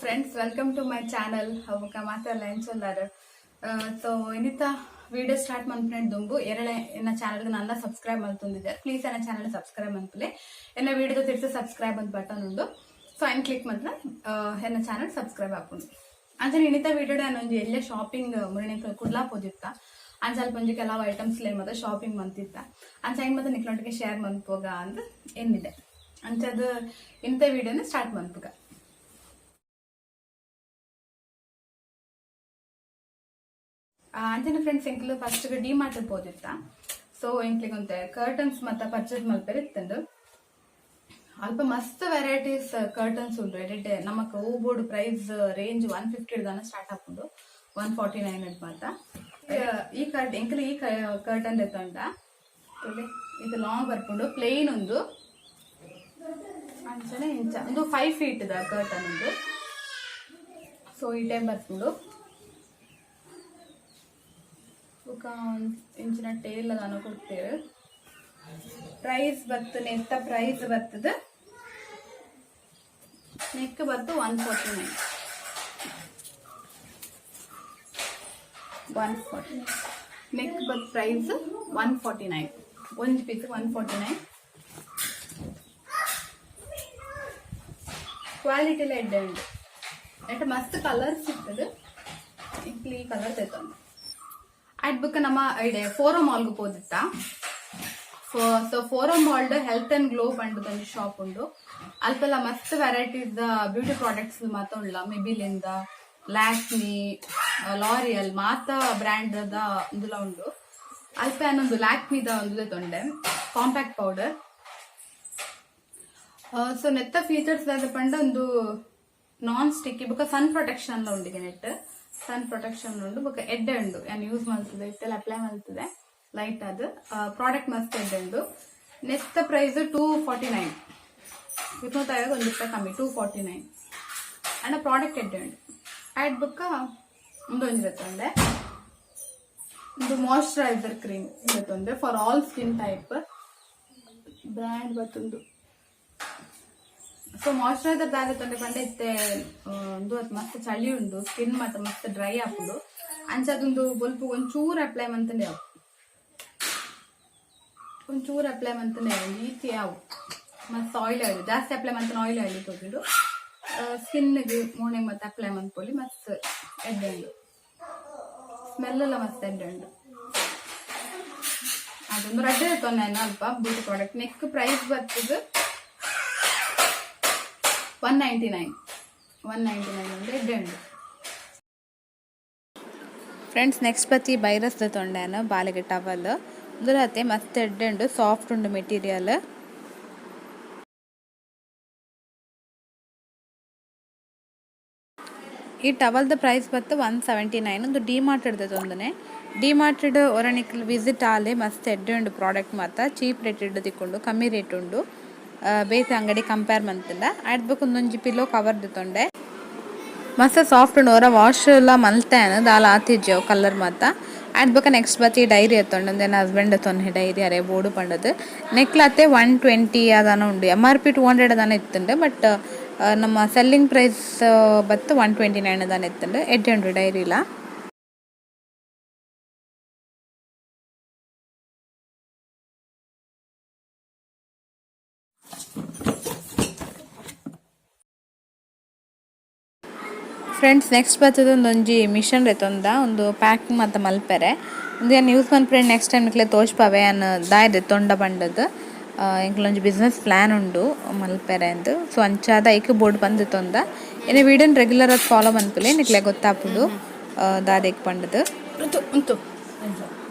friends, welcome to my channel. Havuka matala encholaru. So inita video start manpne dumbu erale enna channel ಗೆ ನನ್ನ subscribe ಮಾಡ್ತೊಂದಿದ್ದಾರೆ. Please enna channel subscribe ಮಾಡ್ಕೊಳ್ಳಿ. enna video ತಿರ್ಸಿ subscribe ಅಂತ button ಉಂಡು. So I'm click ಮಾತ್ರ enna channel subscribe ಹಾಕೊಂಡು. ಅಂದ್ರೆ inita video ನಾನು ಒಂದು ಎಲ್ಲ ಶಾಪಿಂಗ್ ಮುರಣೆ ಕುಡ್ಲಾ ಪೋದಿತ್ತ. ಅಂದ್ ಸ್ವಲ್ಪ ಒಂಜಿ ಕೆಲವು ಐಟಮ್ಸ್ ಲೇ ಮತ್ತೆ ಶಾಪಿಂಗ್ ಮಂತಿತ್ತ. ಅಂದ್ ಸೈನ್ ಮತ್ತೆ ನಿಕ್ಲೊಟ್ಟಿಗೆ ಶೇರ್ ಮಾಡ್ಪೋಗ ಅಂತ ಏನಿದೆ. ಅಂಚದು ಇಂತ ವಿಡಿಯೋನ ಸ್ಟಾರ್ಟ್ ಮಾಡ್ಪೋಗ. ಅಂತಿನ ಫ್ರೆಂಡ್ಸ್ ಎಂಕ್ಲು ಫಸ್ಟ್ ಡಿ ಮಾರ್ಟ್ ಹೋದಿತ್ತ. ಸೊ ಎಂಕ್ಲಿಗೊಂತೆ ಕರ್ಟನ್ಸ್ ಮತ್ತೆ ಪರ್ಚೇಸ್ ಮಲ್ಪೇರ್ ಇತ್ತಂದು ಅಲ್ಪ ಮಸ್ತ್ ವೆರೈಟೀಸ್ ಕರ್ಟನ್ಸ್ ಉಂಟು. ಎಡಿಟ್ ನಮಕ್ ಹೂ ಬೋರ್ಡ್ ಪ್ರೈಸ್ ರೇಂಜ್ 150 ದಾನ ಸ್ಟಾರ್ಟ್ ಹಾಕೊಂಡು 149 ಮಾತ. ಈ ಎಂಕ್ಲು ಈ ಕರ್ಟನ್ ಎತ್ತೊಂಡ ಇದು ಲಾಂಗ್ ಬರ್ಕೊಂಡು ಪ್ಲೇನ್ ಒಂದು ಅಂಚನೆ ಇಂಚ ಒಂದು 5 feet ದ ಕರ್ಟನ್ ಒಂದು. ಸೊ ಈ ಟೈಮ್ ಬರ್ಕೊಂಡು ಇಂಚಿನ ಟೇಲ್ ನಾನು ಕೊಡ್ತೇವೆ. ಪ್ರೈಸ್ ಬರ್ತದೆ ನೆತ್ತ ಪ್ರೈಸ್ ಬರ್ತದೆ ನೆಕ್ ಬರ್ತದೆ 149 ನೆಕ್ ಬತ್ ಪ್ರೈಸ್ 149 ಒಂದು ಪೀಸ್ 149. ಕ್ವಾಲಿಟಿ ಎಲ್ಲ ಎಡ್ಡೆ ಉಂಟು ಎಟ್ ಮಸ್ತ್ ಕಲರ್ಸ್ ಸಿಗ್ತದೆ. ಈ ಕಲರ್ ತೆತ್ತೊಂದು ಅಟ್ ಬುಕ್ ನಮ್ಮ ಐಡೆ ಫೋರೋ ಮಾಲ್ಗೆ ಹೋದಿತ್ತ. ಸೊ ಫೋರೋ ಮಾಲ್ಡ್ ಹೆಲ್ತ್ ಅಂಡ್ ಗ್ಲೋ ಪಂಡ್ ಒಂದು ಶಾಪ್ ಉಂಡು. ಅಲ್ಪೆಲ್ಲ ಮಸ್ತ್ ವೆರೈಟೀಸ್ ಬ್ಯೂಟಿ ಪ್ರಾಡಕ್ಟ್ಸ್ ಮಾತ ಉಳ್ಳ. ಮೆಬಿಲಿಂದ ಲ್ಯಾಕ್ಮಿ ಲಾರಿಯಲ್ ಮಾತ ಬ್ರ್ಯಾಂಡ್ ಒಂದುಲ ಉಂಡು. ಅಲ್ಪ ಅನ್ನೊಂದು ಲ್ಯಾಕ್ಮಿದ ಒಂದು ತೊಂಡೆ ಕಾಂಪ್ಯಾಕ್ಟ್ ಪೌಡರ್. ಸೊ ನೆತ್ತ ಫೀಚರ್ಸ್ ಪಂಡ ಒಂದು ನಾನ್ ಸ್ಟಿಕ್ಕಿ ಬುಕ್ ಸನ್ ಪ್ರೊಟೆಕ್ಷನ್ ಎಲ್ಲ ಉಂಡಿಗೆ ನೆಟ್ ಸನ್ ಪ್ರೊಟೆಕ್ಷನ್ ಉಂಡು. ಬುಕ್ ಎಡ್ಡೆ ಉಂಡು ಏನು ಯೂಸ್ ಮಾಡ್ತದೆ ಇಟ್ಟೆಲ್ಲ ಅಪ್ಲೈ ಮಾಡ್ತದೆ ಲೈಟ್ ಅದು ಪ್ರಾಡಕ್ಟ್ ಮಸ್ತ್ ಎಡ್ಡೆ ಉಂಡು. ನೆಕ್ಸ್ಟ್ ಪ್ರೈಸ್ 249 250 ಒಂದು ರೂಪಾಯಿ ಕಮ್ಮಿ 249 ಅಂಡ್ ಪ್ರಾಡಕ್ಟ್ ಎಡ್ಡೆ ಉಂಡು. ಆಡ್ ಬುಕ್ಕ ಒಂದು ಇರುತ್ತೊಂದೆ ಒಂದು ಮಾಯಿಶ್ಚರೈಸರ್ ಕ್ರೀಮ್ ಇರುತ್ತೊಂದೆ for all skin type brand ಬತ್ತೊಂದು. ಸೊ ಮಾಯಿಶ್ಚರೈಸರ್ ದಾಗತ್ತೊಂಡೆ ಪಂಡ ಇತ್ತೆ ಒಂದು ಮಸ್ತ್ ಚಳಿ ಉಂಡು. ಸ್ಕಿನ್ ಮಾತ್ರ ಮಸ್ತ್ ಡ್ರೈ ಹಾಕೊಂಡು ಅಂಚದೊಂದು ಬೊಲ್ಪ ಒಂಚೂರು ಅಪ್ಲೈ ಮಂತನೇ ಅವು ಒಂಚೂರು ಅಪ್ಲೈ ಮಂತನೇ ಈಚೆ ಅವು ಮಸ್ತ್ ಆಯಿಲ್ ಆಯಿಲ್ ಜಾಸ್ತಿ ಅಪ್ಲೈ ಮಂತನ ಆಯಿಲ್ ಆಯಿಲ್ ತೊಗೊಂಡು ಸ್ಕಿನ್ಗೆ ಮೂಣೆ ಮತ್ತೆ ಅಪ್ಲೈ ಮಂತ್ಕೊಳ್ಳಿ ಮಸ್ತ್ ಎಡ್ಡೆ ಉಂಡು. ಸ್ಮೆಲ್ ಎಲ್ಲ ಮಸ್ತ್ ಎಡ್ಡೆ ಉಂಡು. ಅದೊಂದು ರಡ್ಡೆ ತೊಂದೆ ಅಲ್ಪ ಬ್ಯೂಟಿ ಪ್ರಾಡಕ್ಟ್. ನೆಕ್ ಪ್ರೈಸ್ ಬರ್ತದೆ 199 ಅಂದ್ರೆ ಎಡ್ಡೆ ಉಂಡು. ಫ್ರೆಂಡ್ಸ್ ನೆಕ್ಸ್ಟ್ ಬತ್ತಿ ಬೈರಸ್ ತೊಂಡೆನ ಬಾಲಿಗೆ ಟವಲ್ ಅದರತ್ತೆ ಮಸ್ತ್ ಎಡ್ಡೆ ಉಂಡು. ಸಾಫ್ಟ್ ಉಂಡು ಮೆಟೀರಿಯಲ್. ಈ ಟವಲ್ದ ಪ್ರೈಸ್ ಬತ್ತು 179. ಒಂದು ಡಿ ಮಾರ್ಟ್ ತೊಂದನೆ ಡಿ ಮಾರ್ಟ್ ಒರಣಿಕ್ ವಿಸಿಟ್ ಆಲೆ ಮಸ್ತ್ ಎಡ್ಡೆ ಉಂಡು ಪ್ರಾಡಕ್ಟ್ ಮಾತ್ರ ಚೀಪ್ ರೇಟ್ ಇಡ್ದು ತಿಕ್ಕೊಂಡು ಕಮ್ಮಿ ರೇಟ್ ಉಂಡು. ಬೇತೆ ಅಂಗಡಿ ಕಂಪೇರ್ ಮಂತಿಲ್ಲ. ಆಡ್ಬೇಕು ಒಂದೊಂಜಿ ಪಿಲ್ಲೋ ಕವರ್ ತೊಂಡೆ ಮಸ್ತ್ ಸಾಫ್ಟ್ ಉಂಡು. ಅವರ ವಾಶ್ ಎಲ್ಲ ಮಲ್ತೇನು ದಾಲ ಆತಿಜ್ಜವು ಕಲರ್ ಮಾತ. ಆಡ್ಬೇಕು ನೆಕ್ಸ್ಟ್ ಬತ್ತಿ ಡೈರಿ ಎತ್ತೊಂಡು ನನ್ನ ಹಸ್ಬೆಂಡ್ ತೊಂದೆ ಡೈರಿ ಅರೆ ಬೋರ್ಡು ಪಂಡದು ನೆಕ್ಲತ್ತೆ 120 ಅದಾನ ಉಂಡು. MRP 200 ಅದಾನ ಇತ್ತುಂಡು. ಬಟ್ ನಮ್ಮ ಸೆಲ್ಲಿಂಗ್ ಪ್ರೈಸ್ ಬತ್ತು 129 ಅದಾನ ಇತ್ತುಂಡು. ಎಡ್ಡೆ ಉಂಡು ಡೈರಿಲ. ಫ್ರೆಂಡ್ಸ್ ನೆಕ್ಸ್ಟ್ ಬರ್ತದೆ ಒಂದೊಂಜಿ ಮಿಷನ್ ರೆತ್ತೊಂದ ಒಂದು ಪ್ಯಾಕಿಂಗ್ ಮತ್ತು ಮಲ್ಪೆರೆ ಒಂದು ಏನು ಯೂಸ್ ಮಾಡ್ಪೇರೆ ನೆಕ್ಸ್ಟ್ ಟೈಮ್ ನಿಕ್ಲೆ ತೋಚ್ಪಾವೆ ಅನ್ನು ದಾಯದೆ ತೊಂಡ ಬಂಡದು ಇಂಕ್ಲೊಂಜಿ ಬಿಸ್ನೆಸ್ ಪ್ಲ್ಯಾನ್ ಉಂಡು ಮಲ್ಪೆರೆ ಅಂದು. ಸೊ ಅಂಚಾದ ಐಕ್ ಬೋರ್ಡ್ ಬಂದು ತೊಂದ ಏನೇ ವಿಡಿಯೋನ ರೆಗ್ಯುಲರ್ ಆಗಿ ಫಾಲೋ ಮನ್ಪುಲೆ ನಿಕ್ಲೆ ಗೊತ್ತಾಪುಡು ದಾದೆಕ್ ಪಂಡದು.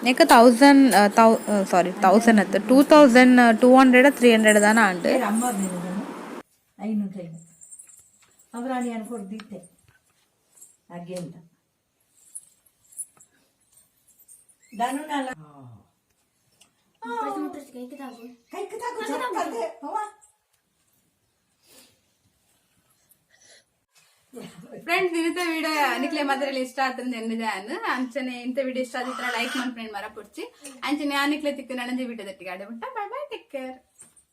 ನೆಕ್ 1000 ಅತ್ತು 2200 300 ದಾನ ಆಂಡು. agenda ಫ್ರೆಂಡ್ಸ್ ಇಂಥ ವಿಡಿಯೋ ನಿಕ್ಲೆ ಮಾತ್ರ ಇಷ್ಟ ಆತಂದ ಎಂದಿದೆ ಅಂಚನೆ ಇಂಥ ವಿಡಿಯೋ ಇಷ್ಟ ಆದಿತ್ರ ಲೈಕ್ ಮಾಡಿ ಫ್ರೆಂಡ್ ಮರ ಪುಡ್ಚಿ ಅಂಚನೆ ಆನಿಕ್ಲೆ ತಿಕ್ಕ ನನಂಜಿ ವಿಡಿಯೋ ದಟ್ಟಿಗೆ ಆಡಬಿಟ್ಟ. Bye bye, take care.